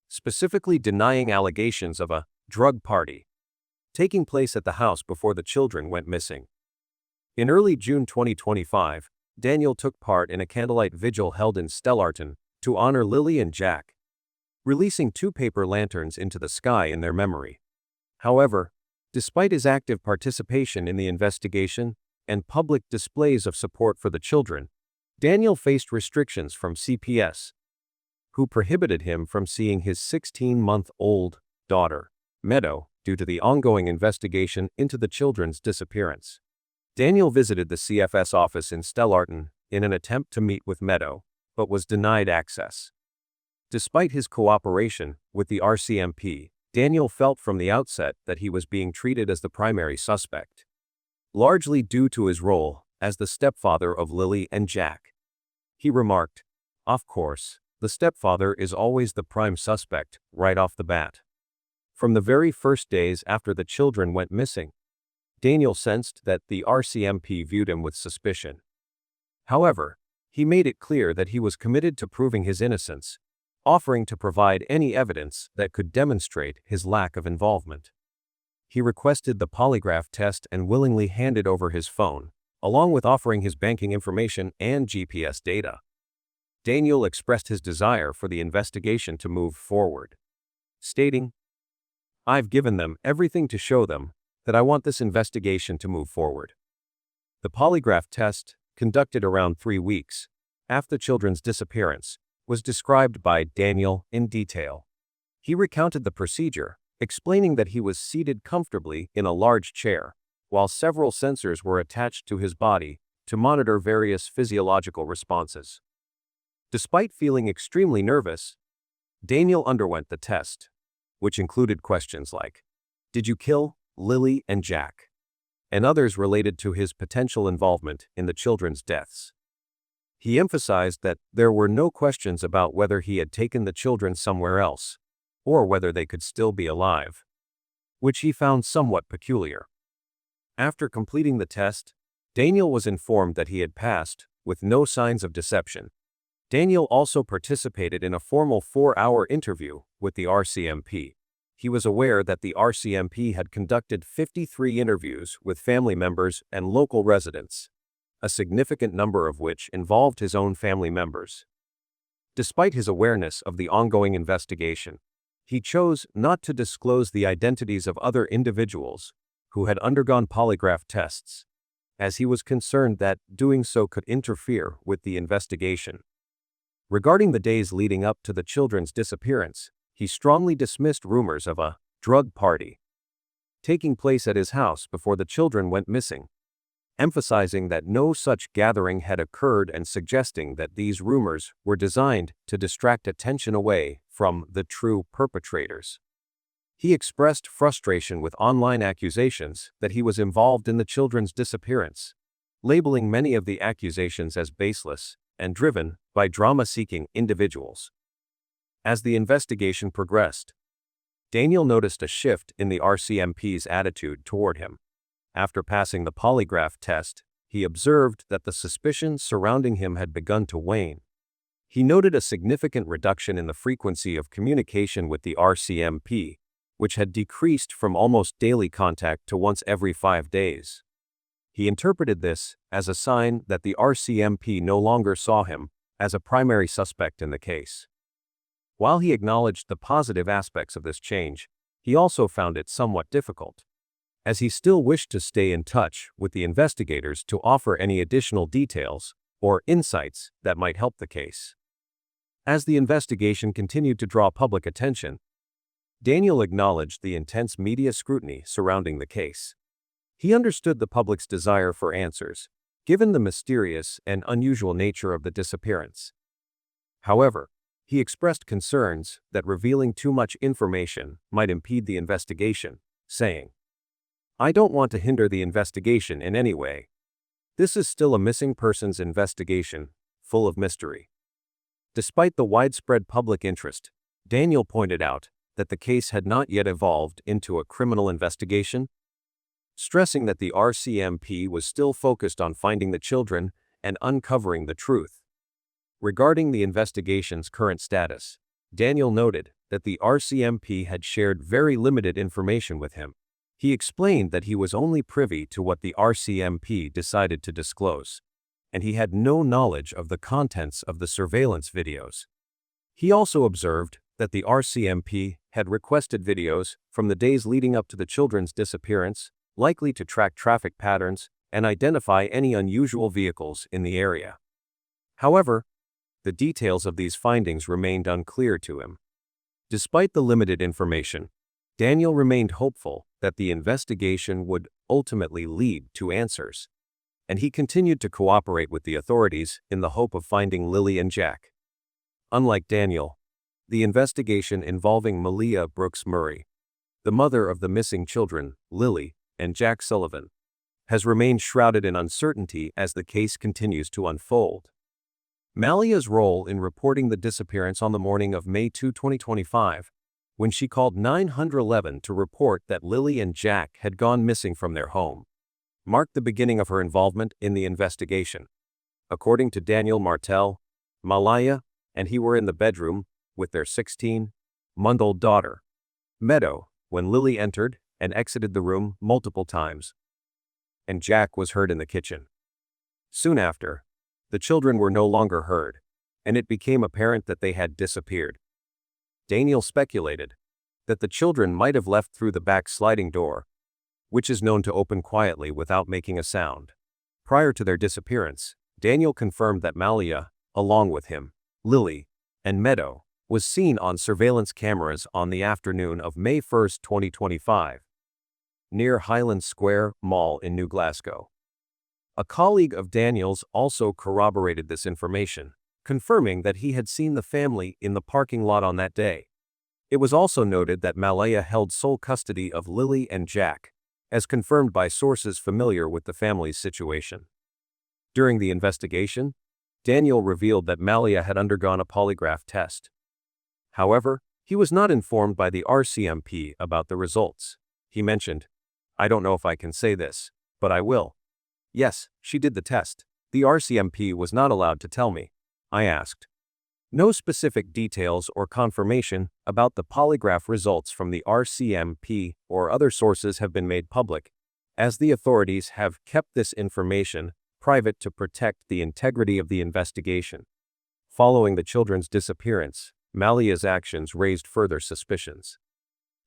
specifically denying allegations of a drug party taking place at the house before the children went missing. In early June 2025, Daniel took part in a candlelight vigil held in Stellarton to honor Lilly and Jack, releasing 2 paper lanterns into the sky in their memory. However, despite his active participation in the investigation and public displays of support for the children, Daniel faced restrictions from CPS, who prohibited him from seeing his 16-month-old daughter, Meadow, due to the ongoing investigation into the children's disappearance. Daniel visited the CFS office in Stellarton in an attempt to meet with Meadow, but was denied access. Despite his cooperation with the RCMP, Daniel felt from the outset that he was being treated as the primary suspect, largely due to his role as the stepfather of Lilly and Jack. He remarked, "Of course, the stepfather is always the prime suspect right off the bat." From the very first days after the children went missing, Daniel sensed that the RCMP viewed him with suspicion. However, he made it clear that he was committed to proving his innocence, offering to provide any evidence that could demonstrate his lack of involvement. He requested the polygraph test and willingly handed over his phone, along with offering his banking information and GPS data. Daniel expressed his desire for the investigation to move forward, stating, "I've given them everything to show them that I want this investigation to move forward." The polygraph test, conducted around 3 weeks after the children's disappearance, was described by Daniel in detail. He recounted the procedure, explaining that he was seated comfortably in a large chair, while several sensors were attached to his body to monitor various physiological responses. Despite feeling extremely nervous, Daniel underwent the test, which included questions like, "Did you kill Lilly and Jack?" and others related to his potential involvement in the children's deaths. He emphasized that there were no questions about whether he had taken the children somewhere else, or whether they could still be alive, which he found somewhat peculiar. After completing the test, Daniel was informed that he had passed, with no signs of deception. Daniel also participated in a formal 4-hour interview with the RCMP. He was aware that the RCMP had conducted 53 interviews with family members and local residents, a significant number of which involved his own family members. Despite his awareness of the ongoing investigation, he chose not to disclose the identities of other individuals who had undergone polygraph tests, as he was concerned that doing so could interfere with the investigation. Regarding the days leading up to the children's disappearance, he strongly dismissed rumors of a drug party taking place at his house before the children went missing, emphasizing that no such gathering had occurred and suggesting that these rumors were designed to distract attention away from the true perpetrators. He expressed frustration with online accusations that he was involved in the children's disappearance, labeling many of the accusations as baseless and driven by drama-seeking individuals. As the investigation progressed, Daniel noticed a shift in the RCMP's attitude toward him. After passing the polygraph test, he observed that the suspicions surrounding him had begun to wane. He noted a significant reduction in the frequency of communication with the RCMP, which had decreased from almost daily contact to once every 5 days. He interpreted this as a sign that the RCMP no longer saw him as a primary suspect in the case. While he acknowledged the positive aspects of this change, he also found it somewhat difficult, as he still wished to stay in touch with the investigators to offer any additional details or insights that might help the case. As the investigation continued to draw public attention, Daniel acknowledged the intense media scrutiny surrounding the case. He understood the public's desire for answers, given the mysterious and unusual nature of the disappearance. However, he expressed concerns that revealing too much information might impede the investigation, saying, "I don't want to hinder the investigation in any way. This is still a missing persons investigation, full of mystery." Despite the widespread public interest, Daniel pointed out that the case had not yet evolved into a criminal investigation, stressing that the RCMP was still focused on finding the children and uncovering the truth. Regarding the investigation's current status, Daniel noted that the RCMP had shared very limited information with him. He explained that he was only privy to what the RCMP decided to disclose, and he had no knowledge of the contents of the surveillance videos. He also observed that the RCMP had requested videos from the days leading up to the children's disappearance, likely to track traffic patterns and identify any unusual vehicles in the area. However, the details of these findings remained unclear to him. Despite the limited information, Daniel remained hopeful that the investigation would ultimately lead to answers, and he continued to cooperate with the authorities in the hope of finding Lilly and Jack. Unlike Daniel, the investigation involving Malehya Brooks Murray, the mother of the missing children, Lilly and Jack Sullivan, has remained shrouded in uncertainty as the case continues to unfold. Malehya's role in reporting the disappearance on the morning of May 2, 2025, when she called 911 to report that Lilly and Jack had gone missing from their home, marked the beginning of her involvement in the investigation. According to Daniel Martell, Malehya and he were in the bedroom with their 16-month-old daughter, Meadow, when Lilly entered and exited the room multiple times, and Jack was heard in the kitchen. Soon after, the children were no longer heard, and it became apparent that they had disappeared. Daniel speculated that the children might have left through the back sliding door, which is known to open quietly without making a sound. Prior to their disappearance, Daniel confirmed that Malehya, along with him, Lilly, and Meadow, was seen on surveillance cameras on the afternoon of May 1, 2025, near Highland Square Mall in New Glasgow. A colleague of Daniel's also corroborated this information, confirming that he had seen the family in the parking lot on that day. It was also noted that Malehya held sole custody of Lilly and Jack, as confirmed by sources familiar with the family's situation. During the investigation, Daniel revealed that Malehya had undergone a polygraph test. However, he was not informed by the RCMP about the results. He mentioned, "I don't know if I can say this, but I will. Yes, she did the test. The RCMP was not allowed to tell me." I asked. No specific details or confirmation about the polygraph results from the RCMP or other sources have been made public, as the authorities have kept this information private to protect the integrity of the investigation. Following the children's disappearance, Malehya's actions raised further suspicions.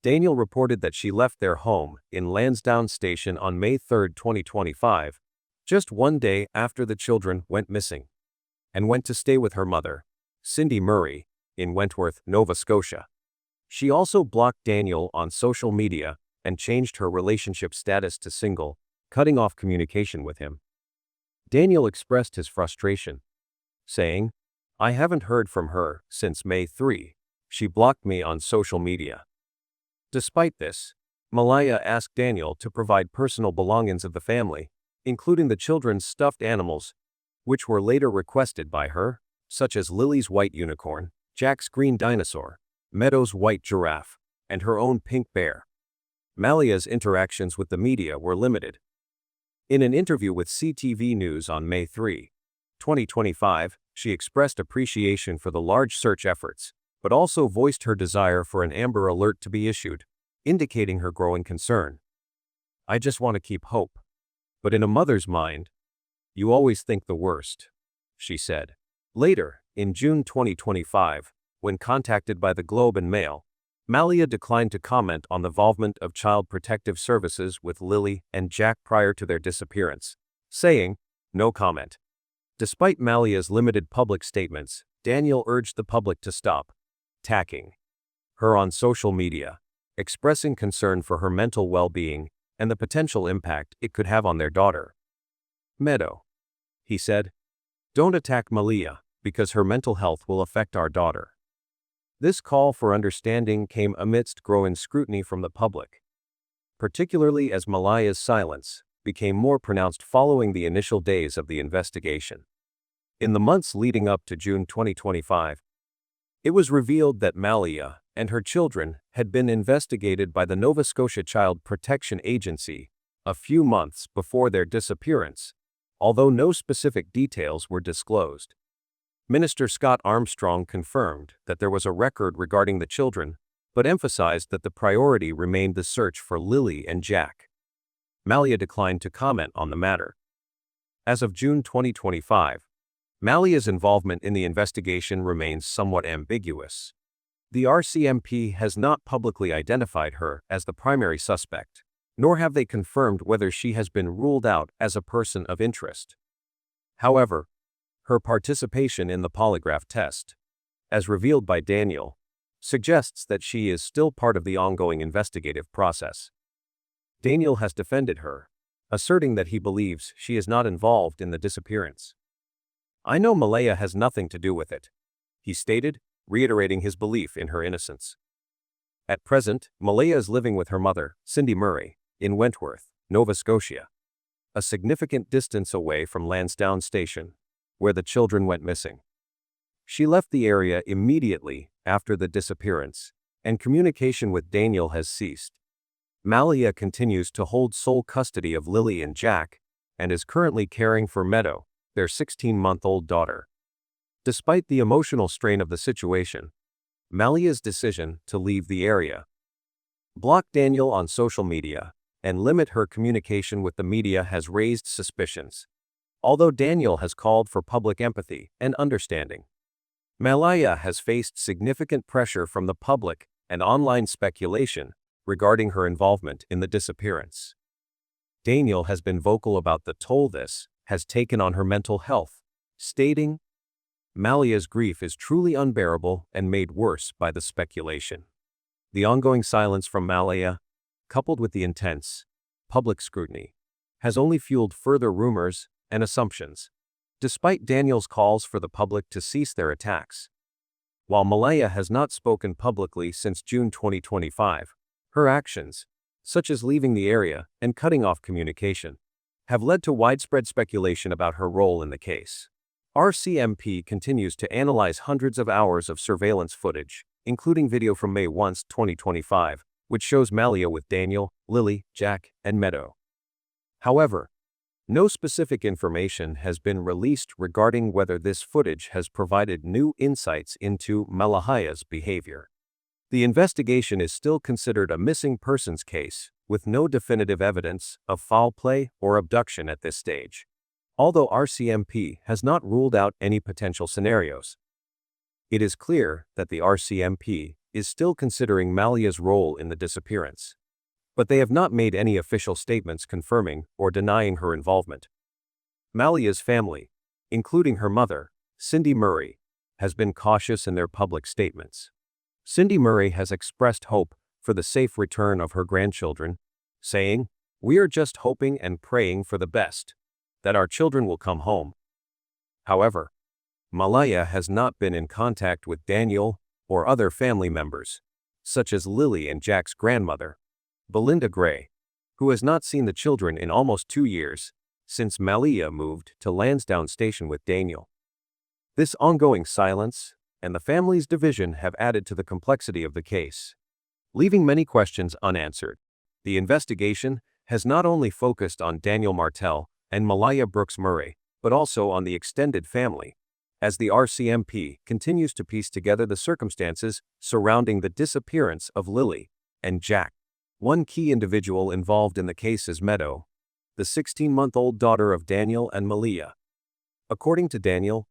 Daniel reported that she left their home in Lansdowne Station on May 3, 2025, just one day after the children went missing, and went to stay with her mother, Cindy Murray, in Wentworth, Nova Scotia. She also blocked Daniel on social media and changed her relationship status to single, cutting off communication with him. Daniel expressed his frustration, saying, "I haven't heard from her since May 3. She blocked me on social media." Despite this, Malehya asked Daniel to provide personal belongings of the family, including the children's stuffed animals, which were later requested by her, such as Lily's white unicorn, Jack's green dinosaur, Meadow's white giraffe, and her own pink bear. Malehya's interactions with the media were limited. In an interview with CTV News on May 3, 2025, she expressed appreciation for the large search efforts, but also voiced her desire for an Amber Alert to be issued, indicating her growing concern. "I just want to keep hope. But in a mother's mind, you always think the worst," she said. Later, in June 2025, when contacted by the Globe and Mail, Malehya declined to comment on the involvement of Child Protective Services with Lilly and Jack prior to their disappearance, saying, "No comment." Despite Malehya's limited public statements, Daniel urged the public to stop attacking her on social media, expressing concern for her mental well-being and the potential impact it could have on their daughter. "Meadow," he said, "don't attack Malehya, because her mental health will affect our daughter." This call for understanding came amidst growing scrutiny from the public, particularly as Malehya's silence became more pronounced following the initial days of the investigation. In the months leading up to June 2025, it was revealed that Malehya and her children had been investigated by the Nova Scotia Child Protection Agency a few months before their disappearance, although no specific details were disclosed. Minister Scott Armstrong confirmed that there was a record regarding the children, but emphasized that the priority remained the search for Lilly and Jack. Malehya declined to comment on the matter. As of June 2025, Malehya's involvement in the investigation remains somewhat ambiguous. The RCMP has not publicly identified her as the primary suspect, nor have they confirmed whether she has been ruled out as a person of interest. However, her participation in the polygraph test, as revealed by Daniel, suggests that she is still part of the ongoing investigative process. Daniel has defended her, asserting that he believes she is not involved in the disappearance. "I know Malehya has nothing to do with it," he stated, reiterating his belief in her innocence. At present, Malehya is living with her mother, Cindy Murray, in Wentworth, Nova Scotia, a significant distance away from Lansdowne Station, where the children went missing. She left the area immediately after the disappearance, and communication with Daniel has ceased. Malehya continues to hold sole custody of Lilly and Jack, and is currently caring for Meadow, their 16-month-old daughter. Despite the emotional strain of the situation, Malehya's decision to leave the area, block Daniel on social media, and limit her communication with the media has raised suspicions, although Daniel has called for public empathy and understanding. Malehya has faced significant pressure from the public and online speculation regarding her involvement in the disappearance. Daniel has been vocal about the toll this has taken on her mental health, stating, "Malehya's grief is truly unbearable and made worse by the speculation." The ongoing silence from Malehya, coupled with the intense public scrutiny, has only fueled further rumors and assumptions, despite Daniel's calls for the public to cease their attacks. While Malehya has not spoken publicly since June 2025, her actions, such as leaving the area and cutting off communication, have led to widespread speculation about her role in the case. RCMP continues to analyze hundreds of hours of surveillance footage, including video from May 1, 2025, which shows Malehya with Daniel, Lilly, Jack, and Meadow. However, no specific information has been released regarding whether this footage has provided new insights into Malehya's behavior. The investigation is still considered a missing persons case, with no definitive evidence of foul play or abduction at this stage, although RCMP has not ruled out any potential scenarios. It is clear that the RCMP is still considering Malehya's role in the disappearance, but they have not made any official statements confirming or denying her involvement. Malehya's family, including her mother, Cindy Murray, has been cautious in their public statements. Cindy Murray has expressed hope for the safe return of her grandchildren, saying, "We are just hoping and praying for the best, that our children will come home." However, Malehya has not been in contact with Daniel or other family members, such as Lilly and Jack's grandmother, Belinda Gray, who has not seen the children in almost 2 years, since Malehya moved to Lansdowne Station with Daniel. This ongoing silence and the family's division have added to the complexity of the case, leaving many questions unanswered. The investigation has not only focused on Daniel Martell and Malehya Brooks Murray, but also on the extended family, as the RCMP continues to piece together the circumstances surrounding the disappearance of Lilly and Jack. One key individual involved in the case is Meadow, the 16-month-old daughter of Daniel and Malehya. According to Daniel,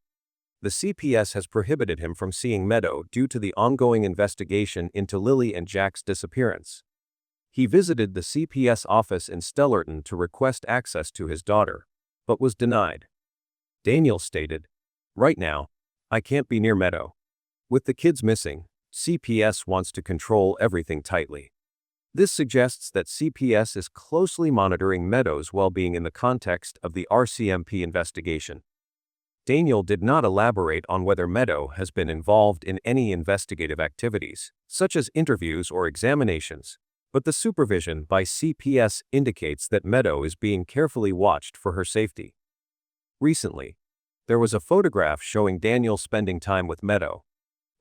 the CPS has prohibited him from seeing Meadow due to the ongoing investigation into Lilly and Jack's disappearance. He visited the CPS office in Stellarton to request access to his daughter, but was denied. Daniel stated, "Right now, I can't be near Meadow. With the kids missing, CPS wants to control everything tightly." This suggests that CPS is closely monitoring Meadow's well-being in the context of the RCMP investigation. Daniel did not elaborate on whether Meadow has been involved in any investigative activities, such as interviews or examinations, but the supervision by CPS indicates that Meadow is being carefully watched for her safety. Recently, there was a photograph showing Daniel spending time with Meadow,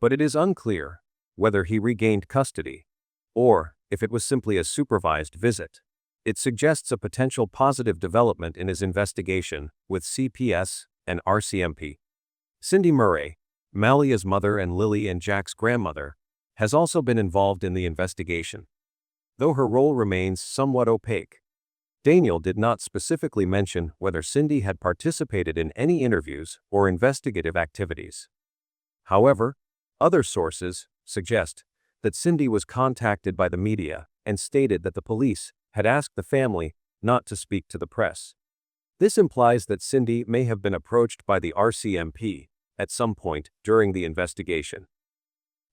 but it is unclear whether he regained custody or if it was simply a supervised visit. It suggests a potential positive development in his investigation with CPS and RCMP. Cindy Murray, Malehya's mother and Lilly and Jack's grandmother, has also been involved in the investigation, though her role remains somewhat opaque. Daniel did not specifically mention whether Cindy had participated in any interviews or investigative activities. However, other sources suggest that Cindy was contacted by the media and stated that the police had asked the family not to speak to the press. This implies that Cindy may have been approached by the RCMP at some point during the investigation.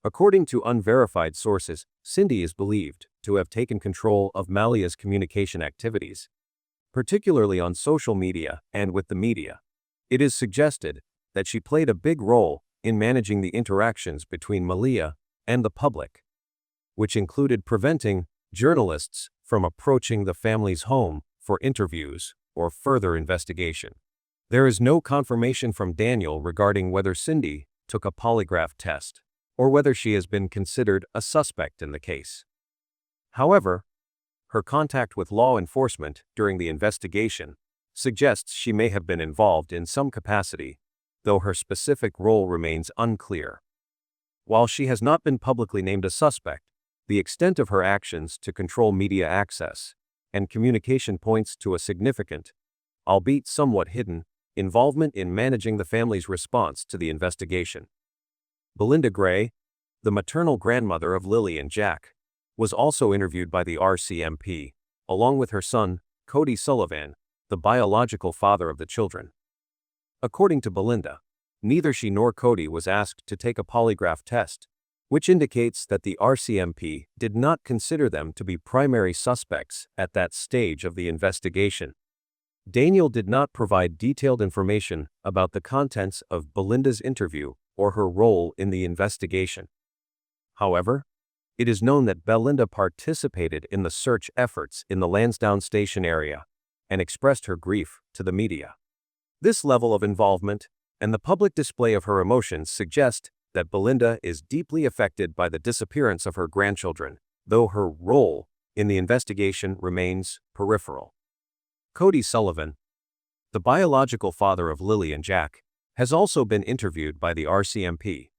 According to unverified sources, Cindy is believed to have taken control of Malehya's communication activities, particularly on social media and with the media. It is suggested that she played a big role in managing the interactions between Malehya and the public, which included preventing journalists from approaching the family's home for interviews or further investigation. There is no confirmation from Daniel regarding whether Cindy took a polygraph test or whether she has been considered a suspect in the case. However, her contact with law enforcement during the investigation suggests she may have been involved in some capacity, though her specific role remains unclear. While she has not been publicly named a suspect, the extent of her actions to control media access and communication points to a significant, albeit somewhat hidden, involvement in managing the family's response to the investigation. Belinda Gray, the maternal grandmother of Lilly and Jack, was also interviewed by the RCMP, along with her son, Cody Sullivan, the biological father of the children. According to Belinda, neither she nor Cody was asked to take a polygraph test, which indicates that the RCMP did not consider them to be primary suspects at that stage of the investigation. Daniel did not provide detailed information about the contents of Belinda's interview or her role in the investigation. However, it is known that Belinda participated in the search efforts in the Lansdowne Station area and expressed her grief to the media. This level of involvement and the public display of her emotions suggest that Belinda is deeply affected by the disappearance of her grandchildren, though her role in the investigation remains peripheral. Cody Sullivan, the biological father of Lilly and Jack, has also been interviewed by the RCMP.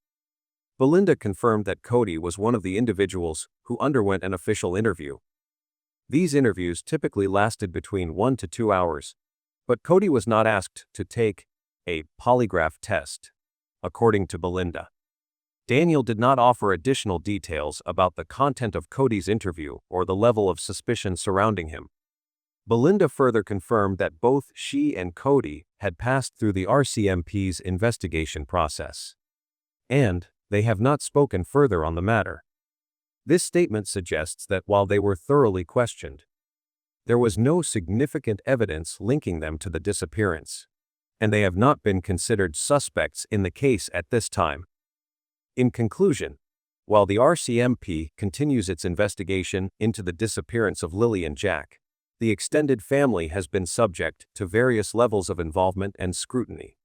Belinda confirmed that Cody was one of the individuals who underwent an official interview. These interviews typically lasted between 1 to 2 hours, but Cody was not asked to take a polygraph test, according to Belinda. Daniel did not offer additional details about the content of Cody's interview or the level of suspicion surrounding him. Belinda further confirmed that both she and Cody had passed through the RCMP's investigation process, and they have not spoken further on the matter. This statement suggests that while they were thoroughly questioned, there was no significant evidence linking them to the disappearance, and they have not been considered suspects in the case at this time. In conclusion, while the RCMP continues its investigation into the disappearance of Lilly and Jack, the extended family has been subject to various levels of involvement and scrutiny.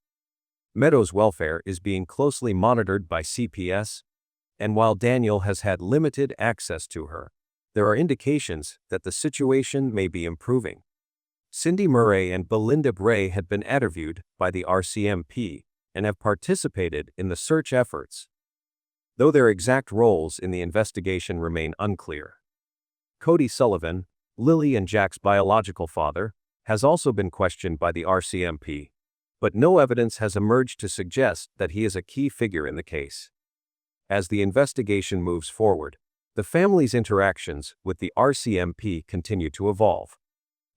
Meadows' welfare is being closely monitored by CPS, and while Daniel has had limited access to her, there are indications that the situation may be improving. Cindy Murray and Belinda Gray had been interviewed by the RCMP and have participated in the search efforts, though their exact roles in the investigation remain unclear. Cody Sullivan, Lilly and Jack's biological father, has also been questioned by the RCMP, but no evidence has emerged to suggest that he is a key figure in the case. As the investigation moves forward, the family's interactions with the RCMP continue to evolve.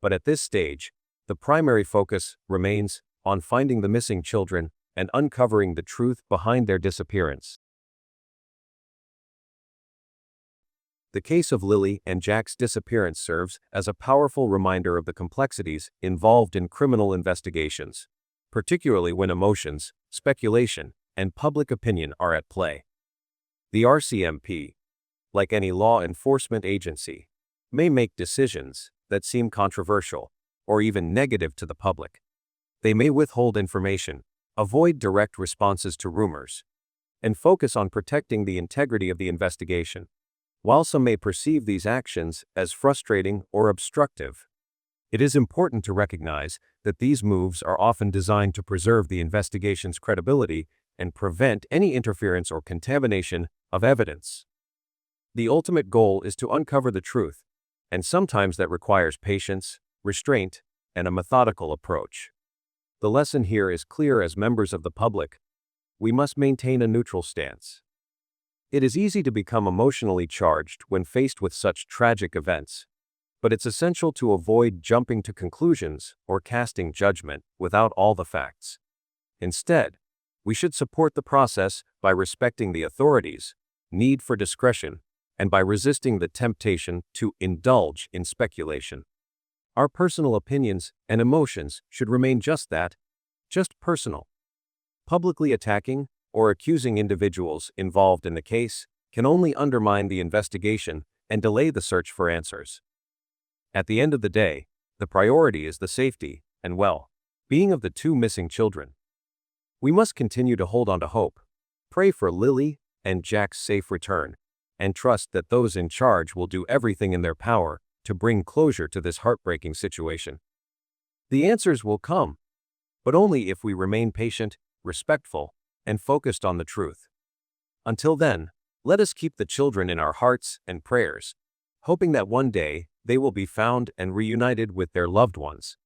But at this stage, the primary focus remains on finding the missing children and uncovering the truth behind their disappearance. The case of Lilly and Jack's disappearance serves as a powerful reminder of the complexities involved in criminal investigations, particularly when emotions, speculation, and public opinion are at play. The RCMP, like any law enforcement agency, may make decisions that seem controversial or even negative to the public. They may withhold information, avoid direct responses to rumors, and focus on protecting the integrity of the investigation. While some may perceive these actions as frustrating or obstructive, it is important to recognize that these moves are often designed to preserve the investigation's credibility and prevent any interference or contamination of evidence. The ultimate goal is to uncover the truth, and sometimes that requires patience, restraint, and a methodical approach. The lesson here is clear as members of the public. We must maintain a neutral stance. It is easy to become emotionally charged when faced with such tragic events, but it's essential to avoid jumping to conclusions or casting judgment without all the facts. Instead, we should support the process by respecting the authorities' need for discretion and by resisting the temptation to indulge in speculation. Our personal opinions and emotions should remain just that, just personal. Publicly attacking or accusing individuals involved in the case can only undermine the investigation and delay the search for answers. At the end of the day, the priority is the safety and well-being of the two missing children. We must continue to hold on to hope, pray for Lilly and Jack's safe return, and trust that those in charge will do everything in their power to bring closure to this heartbreaking situation. The answers will come, but only if we remain patient, respectful, and focused on the truth. Until then, let us keep the children in our hearts and prayers, hoping that one day they will be found and reunited with their loved ones.